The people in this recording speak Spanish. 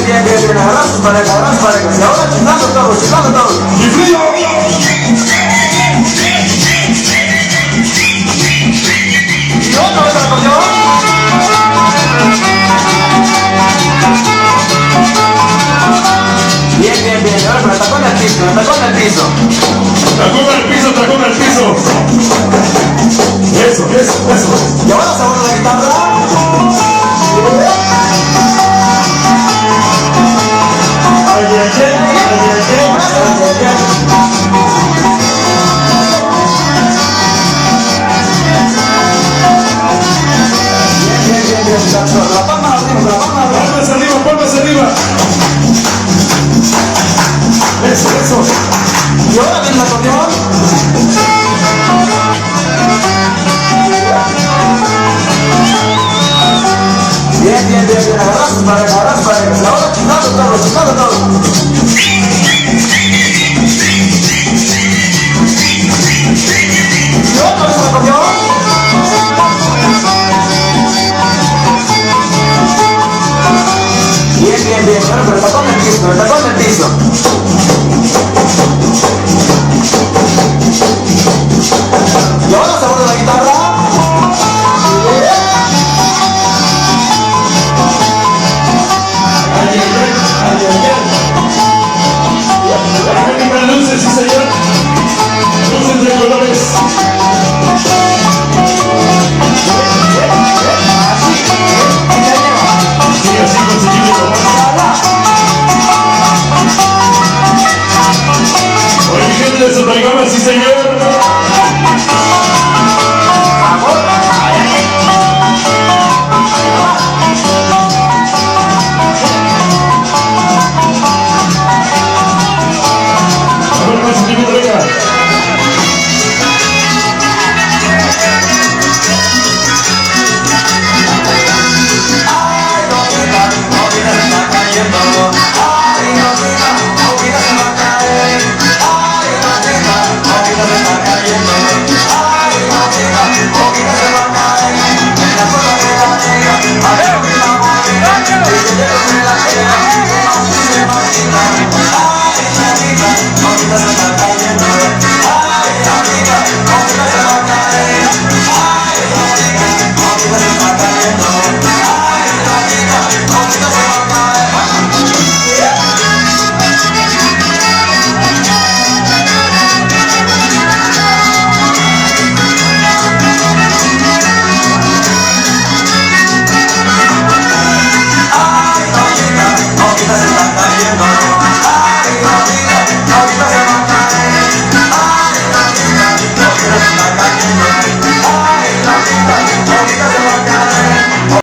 bien, bien, bien. Agarra sus parejas, agarra sus parejas. Y ahora chingando todo, chingando todo. ¡Y frío! Y otra vez acordeón. Bien, bien, bien. Ahora me tacó en el piso, me tacó en el piso. ¡Tacón al piso, tacón al piso! Eso, eso, eso. Y ahora se vuelve la guitarra. Ay, ay, ay, ay, ay, ay. Bien, bien, bien, bien. La palma arriba, la palma arriba. Palmas arriba, palmas arriba. Eso, eso. Y ahora viene el acordeón. Bien, bien, bien, bien. Agarra sus parejas, agarra sus parejas. Y ahora chingando todo, chingando todo. Y otra vez el acordeón. Bien, bien, bien. Bueno, pero me tacó en el piso, me tacó en el piso.